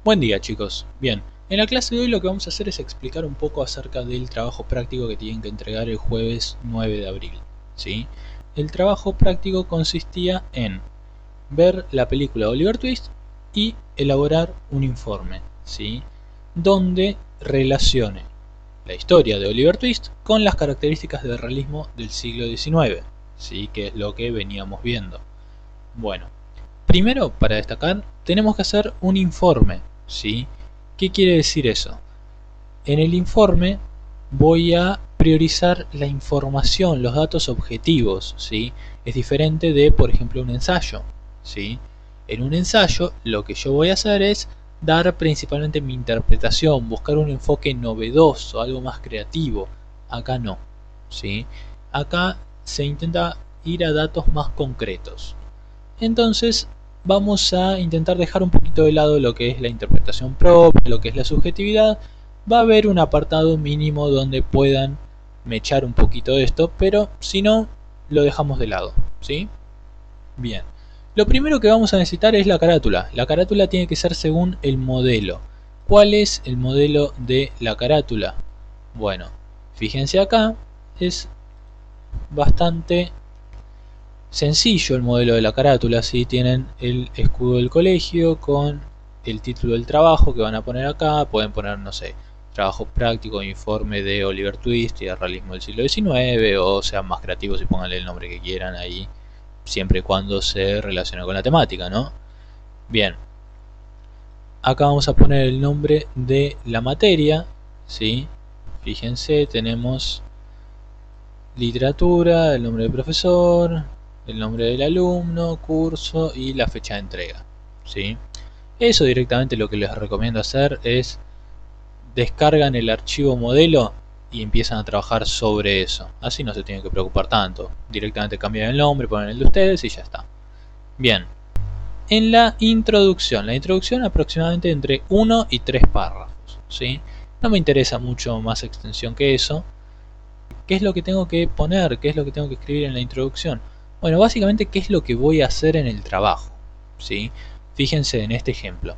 Buen día chicos. Bien, en la clase de hoy lo que vamos a hacer es explicar un poco acerca del trabajo práctico que tienen que entregar el jueves 9 de abril. ¿Sí? El trabajo práctico consistía en ver la película Oliver Twist y elaborar un informe, ¿sí? Donde relacione la historia de Oliver Twist con las características del realismo del siglo XIX, ¿sí? Que es lo que veníamos viendo. Bueno, primero, para destacar, tenemos que hacer un informe, ¿sí? ¿Qué quiere decir eso? En el informe voy a priorizar la información, los datos objetivos, ¿sí? Es diferente de, por ejemplo, un ensayo, ¿sí? En un ensayo lo que yo voy a hacer es dar principalmente mi interpretación, buscar un enfoque novedoso, algo más creativo. Acá no, ¿sí? Acá se intenta ir a datos más concretos. Entonces vamos a intentar dejar un poquito de lado lo que es la interpretación propia, lo que es la subjetividad. Va a haber un apartado mínimo donde puedan mechar un poquito de esto, pero si no, lo dejamos de lado, ¿sí? Bien. Lo primero que vamos a necesitar es la carátula. La carátula tiene que ser según el modelo. ¿Cuál es el modelo de la carátula? Bueno, fíjense acá, es bastante sencillo el modelo de la carátula. ¿Sí? Tienen el escudo del colegio con el título del trabajo que van a poner acá. Pueden poner, no sé, trabajo práctico, informe de Oliver Twist y el realismo del siglo XIX, o sean más creativos y pónganle el nombre que quieran ahí, siempre y cuando se relacione con la temática, ¿no? Bien, acá vamos a poner el nombre de la materia, ¿sí? Fíjense, tenemos literatura, el nombre del profesor, el nombre del alumno, curso y la fecha de entrega, ¿sí? Eso directamente lo que les recomiendo hacer es descargan el archivo modelo y empiezan a trabajar sobre eso. Así no se tienen que preocupar tanto. Directamente cambian el nombre, ponen el de ustedes y ya está. Bien. En la introducción aproximadamente entre 1 y 3 párrafos, ¿sí? No me interesa mucho más extensión que eso. ¿Qué es lo que tengo que poner? ¿Qué es lo que tengo que escribir en la introducción? Bueno, básicamente, ¿qué es lo que voy a hacer en el trabajo? ¿Sí? Fíjense en este ejemplo.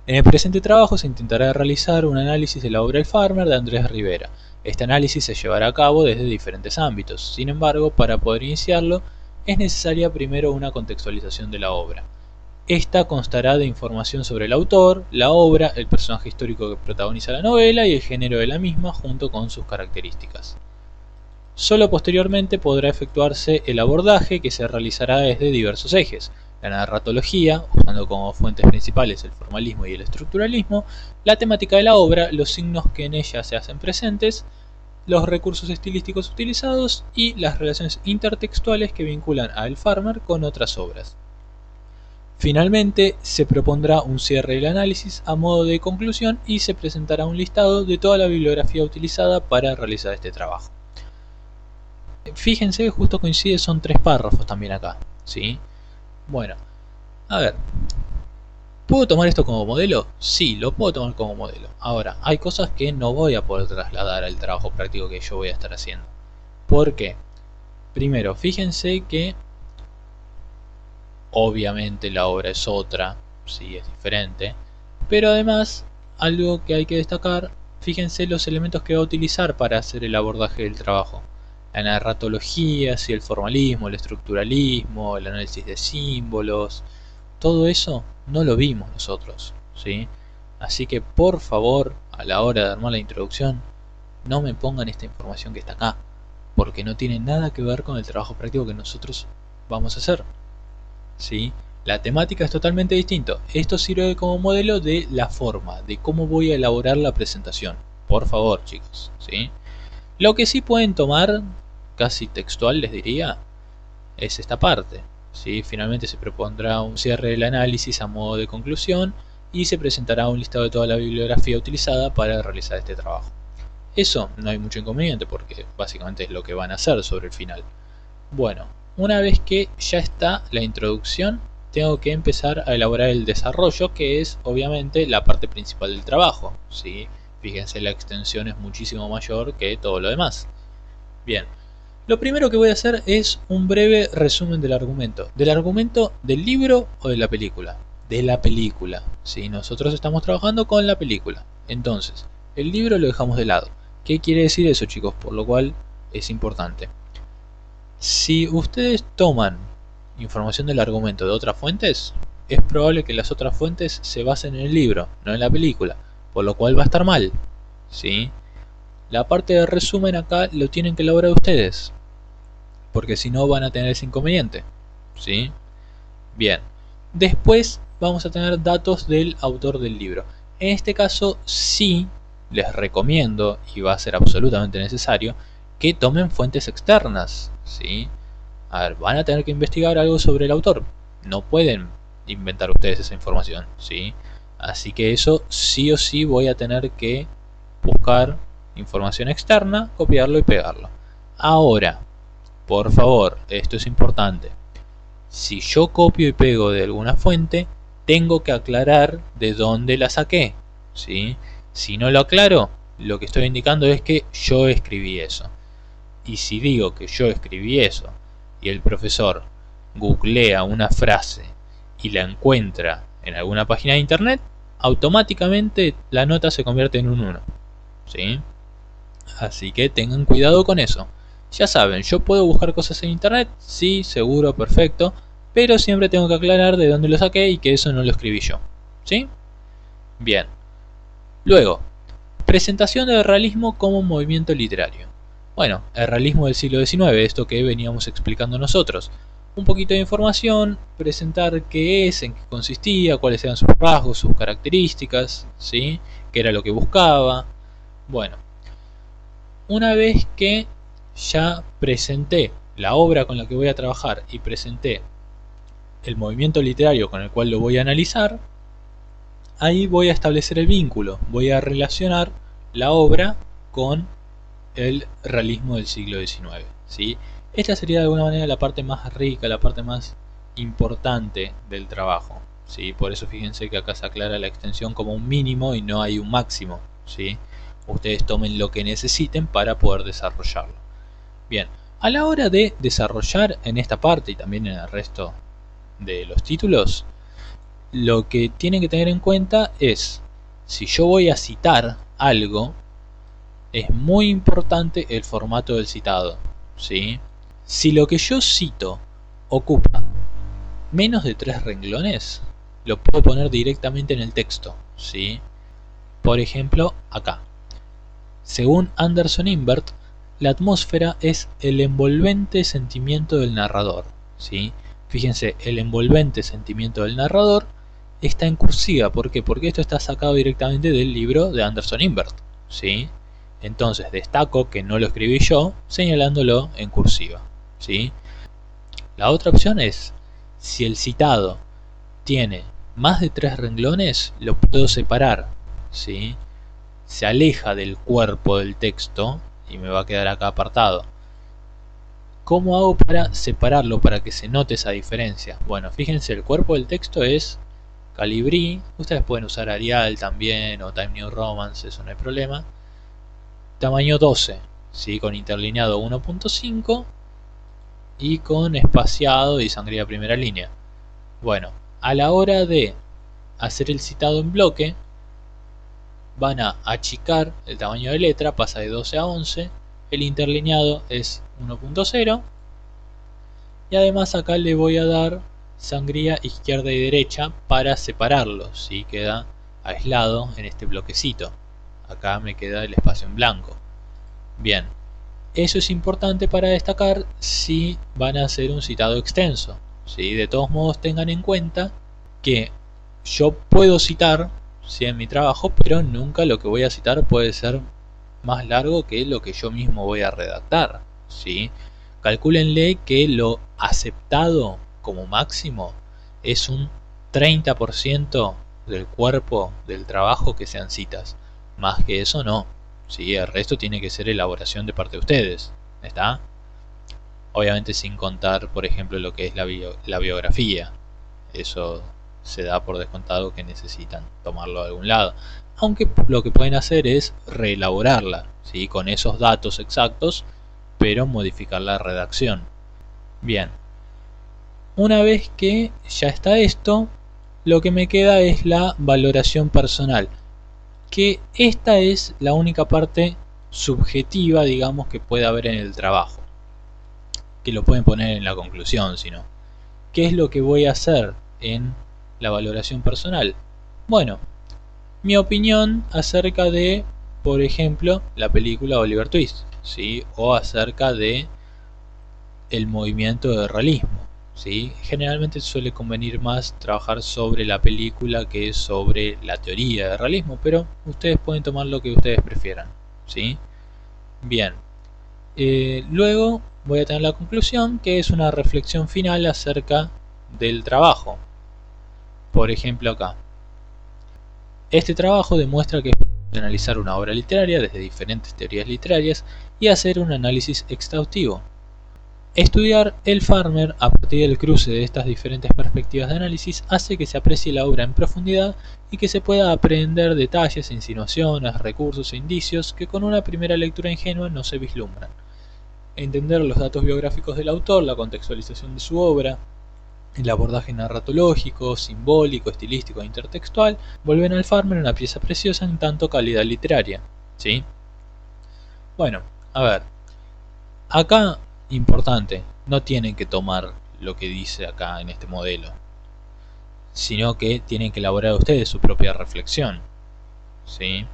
En el presente trabajo se intentará realizar un análisis de la obra El Farmer de Andrés Rivera. Este análisis se llevará a cabo desde diferentes ámbitos. Sin embargo, para poder iniciarlo, es necesaria primero una contextualización de la obra. Esta constará de información sobre el autor, la obra, el personaje histórico que protagoniza la novela y el género de la misma junto con sus características. Solo posteriormente podrá efectuarse el abordaje, que se realizará desde diversos ejes: la narratología, usando como fuentes principales el formalismo y el estructuralismo, la temática de la obra, los signos que en ella se hacen presentes, los recursos estilísticos utilizados y las relaciones intertextuales que vinculan a El Farmer con otras obras. Finalmente, se propondrá un cierre del análisis a modo de conclusión y se presentará un listado de toda la bibliografía utilizada para realizar este trabajo. Fíjense, justo coincide, son 3 párrafos también acá, ¿sí? Bueno, a ver, ¿puedo tomar esto como modelo? Sí, lo puedo tomar como modelo. Ahora, hay cosas que no voy a poder trasladar al trabajo práctico que yo voy a estar haciendo. ¿Por qué? Primero, fíjense que obviamente la obra es otra, sí, es diferente, pero además, algo que hay que destacar, fíjense los elementos que va a utilizar para hacer el abordaje del trabajo. La narratología, sí, el formalismo, el estructuralismo, el análisis de símbolos, todo eso no lo vimos nosotros, ¿sí? Así que por favor, a la hora de armar la introducción, no me pongan esta información que está acá, porque no tiene nada que ver con el trabajo práctico que nosotros vamos a hacer, ¿sí? La temática es totalmente distinto. Esto sirve como modelo de la forma, de cómo voy a elaborar la presentación. Por favor, chicos, ¿sí? Lo que sí pueden tomar, casi textual les diría, es esta parte, ¿sí? Finalmente se propondrá un cierre del análisis a modo de conclusión y se presentará un listado de toda la bibliografía utilizada para realizar este trabajo. Eso no hay mucho inconveniente porque básicamente es lo que van a hacer sobre el final. Bueno, una vez que ya está la introducción, tengo que empezar a elaborar el desarrollo, que es obviamente la parte principal del trabajo, ¿sí? Fíjense, la extensión es muchísimo mayor que todo lo demás. Bien, lo primero que voy a hacer es un breve resumen del argumento. ¿Del argumento del libro o de la película? De la película, ¿sí? Nosotros estamos trabajando con la película. Entonces, el libro lo dejamos de lado. ¿Qué quiere decir eso, chicos? Por lo cual es importante. Si ustedes toman información del argumento de otras fuentes, es probable que las otras fuentes se basen en el libro, no en la película, por lo cual va a estar mal, ¿sí? La parte de resumen acá lo tienen que elaborar ustedes, porque si no van a tener ese inconveniente, ¿sí? Bien, después vamos a tener datos del autor del libro. En este caso sí les recomiendo, y va a ser absolutamente necesario, que tomen fuentes externas, ¿sí? A ver, van a tener que investigar algo sobre el autor. No pueden inventar ustedes esa información, ¿sí? Así que eso sí o sí voy a tener que buscar información externa, copiarlo y pegarlo. Ahora, por favor, esto es importante. Si yo copio y pego de alguna fuente, tengo que aclarar de dónde la saqué, ¿sí? Si no lo aclaro, lo que estoy indicando es que yo escribí eso. Y si digo que yo escribí eso y el profesor googlea una frase y la encuentra en alguna página de internet, automáticamente la nota se convierte en un 1, ¿sí? Así que tengan cuidado con eso. Ya saben, yo puedo buscar cosas en internet, sí, seguro, perfecto, pero siempre tengo que aclarar de dónde lo saqué y que eso no lo escribí yo, ¿sí? Bien. Luego, presentación del realismo como movimiento literario. Bueno, el realismo del siglo XIX, esto que veníamos explicando nosotros. Un poquito de información, presentar qué es, en qué consistía, cuáles eran sus rasgos, sus características, ¿sí? Qué era lo que buscaba. Bueno, una vez que ya presenté la obra con la que voy a trabajar y presenté el movimiento literario con el cual lo voy a analizar, ahí voy a establecer el vínculo, voy a relacionar la obra con el realismo del siglo XIX, ¿sí? Esta sería de alguna manera la parte más rica, la parte más importante del trabajo, ¿sí? Por eso fíjense que acá se aclara la extensión como un mínimo y no hay un máximo, ¿sí? Ustedes tomen lo que necesiten para poder desarrollarlo. Bien, a la hora de desarrollar en esta parte y también en el resto de los títulos, lo que tienen que tener en cuenta es, si yo voy a citar algo, es muy importante el formato del citado, ¿sí? Si lo que yo cito ocupa menos de 3 renglones, lo puedo poner directamente en el texto, ¿sí? Por ejemplo, acá. Según Anderson Invert, la atmósfera es el envolvente sentimiento del narrador, ¿sí? Fíjense, el envolvente sentimiento del narrador está en cursiva. ¿Por qué? Porque esto está sacado directamente del libro de Anderson Invert, ¿sí? Entonces destaco que no lo escribí yo, señalándolo en cursiva, ¿sí? La otra opción es, si el citado tiene más de 3 renglones, lo puedo separar, ¿sí? Se aleja del cuerpo del texto y me va a quedar acá apartado. ¿Cómo hago para separarlo, para que se note esa diferencia? Bueno, fíjense, el cuerpo del texto es Calibri, ustedes pueden usar Arial también o Time New Roman, eso no hay problema. Tamaño 12, ¿sí? Con interlineado 1.5 y con espaciado y sangría primera línea. Bueno, a la hora de hacer el citado en bloque, van a achicar el tamaño de letra, pasa de 12 a 11, el interlineado es 1.0 y además acá le voy a dar sangría izquierda y derecha para separarlo, ¿sí? Queda aislado en este bloquecito. Acá me queda el espacio en blanco. Bien, eso es importante para destacar si van a hacer un citado extenso, ¿sí? De todos modos tengan en cuenta que yo puedo citar, ¿sí?, en mi trabajo, pero nunca lo que voy a citar puede ser más largo que lo que yo mismo voy a redactar, ¿sí? Calcúlenle que lo aceptado como máximo es un 30% del cuerpo del trabajo que sean citas. Más que eso no, ¿sí? El resto tiene que ser elaboración de parte de ustedes, ¿está? Obviamente sin contar, por ejemplo, lo que es la biografía. Eso se da por descontado que necesitan tomarlo de algún lado. Aunque lo que pueden hacer es reelaborarla, ¿sí?, con esos datos exactos, pero modificar la redacción. Bien, una vez que ya está esto, lo que me queda es la valoración personal, que esta es la única parte subjetiva, digamos, que puede haber en el trabajo, que lo pueden poner en la conclusión, si no. ¿Qué es lo que voy a hacer en la valoración personal? Bueno, mi opinión acerca de, por ejemplo, la película Oliver Twist, ¿sí? O acerca de el movimiento de realismo, ¿sí? Generalmente suele convenir más trabajar sobre la película que sobre la teoría de realismo, pero ustedes pueden tomar lo que ustedes prefieran, ¿sí? Bien, luego voy a tener la conclusión, que es una reflexión final acerca del trabajo. Por ejemplo, acá, este trabajo demuestra que es posible analizar una obra literaria desde diferentes teorías literarias y hacer un análisis exhaustivo. Estudiar el Farmer a partir del cruce de estas diferentes perspectivas de análisis hace que se aprecie la obra en profundidad y que se pueda aprender detalles, insinuaciones, recursos e indicios que con una primera lectura ingenua no se vislumbran. Entender los datos biográficos del autor, la contextualización de su obra, el abordaje narratológico, simbólico, estilístico e intertextual vuelven al Farmer una pieza preciosa en tanto calidad literaria, ¿sí? Bueno, a ver, acá, importante, no tienen que tomar lo que dice acá en este modelo, sino que tienen que elaborar ustedes su propia reflexión, ¿sí?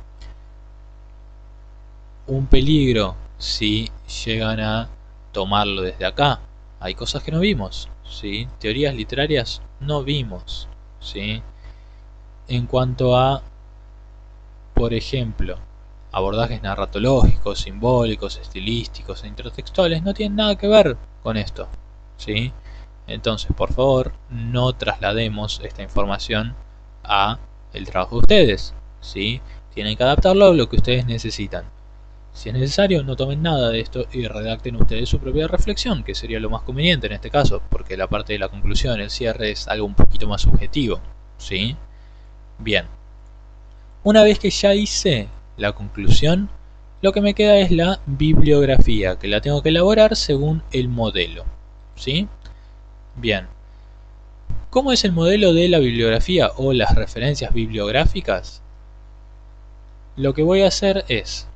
Un peligro si llegan a tomarlo desde acá. Hay cosas que no vimos, ¿sí? Teorías literarias no vimos, ¿sí? En cuanto a, por ejemplo, abordajes narratológicos, simbólicos, estilísticos e intertextuales, no tienen nada que ver con esto, ¿sí? Entonces, por favor, no traslademos esta información a el trabajo de ustedes, ¿sí? Tienen que adaptarlo a lo que ustedes necesitan. Si es necesario, no tomen nada de esto y redacten ustedes su propia reflexión, que sería lo más conveniente en este caso, porque la parte de la conclusión, el cierre, es algo un poquito más subjetivo, ¿sí? Bien. Una vez que ya hice la conclusión, lo que me queda es la bibliografía, que la tengo que elaborar según el modelo, ¿sí? Bien. ¿Cómo es el modelo de la bibliografía o las referencias bibliográficas? Lo que voy a hacer es,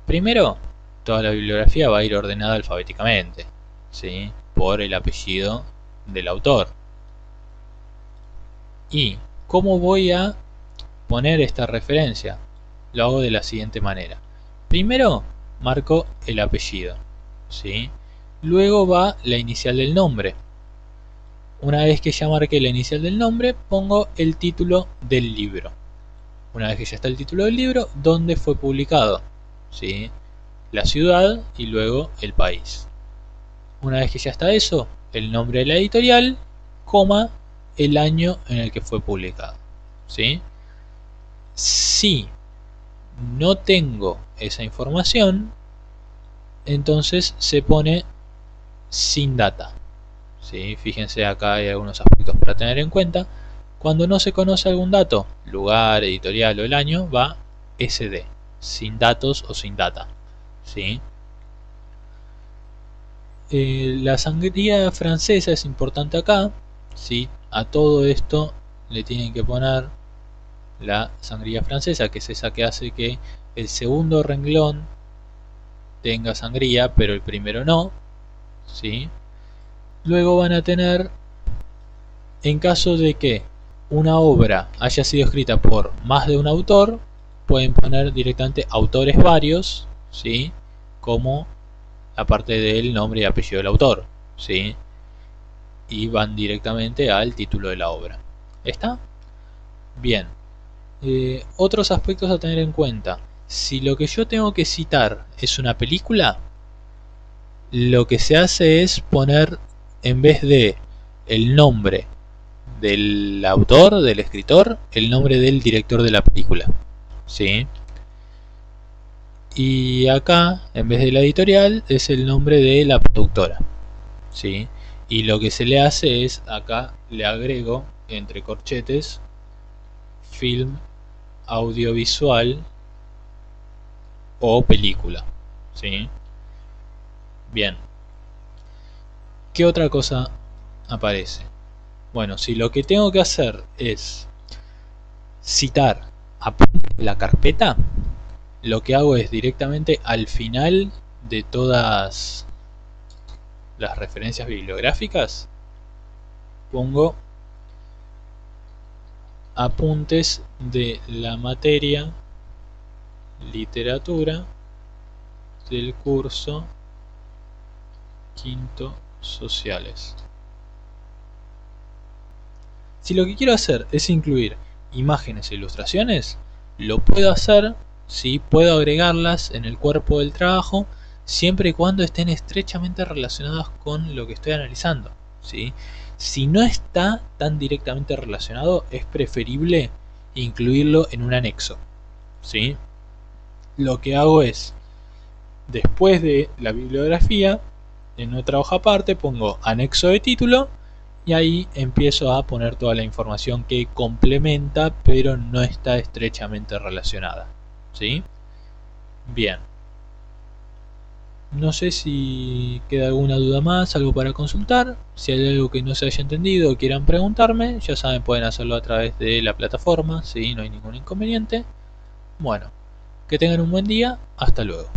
primero, toda la bibliografía va a ir ordenada alfabéticamente, ¿sí? Por el apellido del autor. ¿Y cómo voy a poner esta referencia? Lo hago de la siguiente manera. Primero, marco el apellido, ¿sí? Luego va la inicial del nombre. Una vez que ya marqué la inicial del nombre, pongo el título del libro. Una vez que ya está el título del libro, dónde fue publicado, ¿sí? La ciudad y luego el país. Una vez que ya está eso, el nombre de la editorial, coma, el año en el que fue publicado, ¿sí? Si no tengo esa información, entonces se pone sin data, ¿sí? Fíjense, acá hay algunos aspectos para tener en cuenta. Cuando no se conoce algún dato, lugar, editorial o el año, va SD, sin datos o sin data, ¿sí? La sangría francesa es importante acá, ¿sí? A todo esto le tienen que poner la sangría francesa, que es esa que hace que el segundo renglón tenga sangría, pero el primero no, ¿sí? Luego van a tener, en caso de que una obra haya sido escrita por más de un autor, pueden poner directamente autores varios, ¿sí? Como aparte del nombre y apellido del autor, ¿sí? Y van directamente al título de la obra. ¿Está? Bien. Otros aspectos a tener en cuenta. Si lo que yo tengo que citar es una película, lo que se hace es poner, en vez de el nombre del autor, del escritor, el nombre del director de la película, ¿sí? Y acá, en vez de la editorial, es el nombre de la productora, ¿sí? Y lo que se le hace es, acá le agrego entre corchetes, film audiovisual o película, ¿sí? Bien. ¿Qué otra cosa aparece? Bueno, si lo que tengo que hacer es citar apuntes de la carpeta, lo que hago es directamente al final de todas las referencias bibliográficas pongo apuntes de la materia literatura del curso quinto sociales. Si lo que quiero hacer es incluir imágenes e ilustraciones, lo puedo hacer, ¿sí? Puedo agregarlas en el cuerpo del trabajo siempre y cuando estén estrechamente relacionadas con lo que estoy analizando, ¿sí? Si no está tan directamente relacionado, es preferible incluirlo en un anexo, ¿sí? Lo que hago es, después de la bibliografía, en otra hoja aparte pongo anexo de título y ahí empiezo a poner toda la información que complementa pero no está estrechamente relacionada, ¿sí? Bien, no sé si queda alguna duda más, algo para consultar. Si hay algo que no se haya entendido o quieran preguntarme, ya saben, pueden hacerlo a través de la plataforma, ¿sí? No hay ningún inconveniente. Bueno, que tengan un buen día, hasta luego.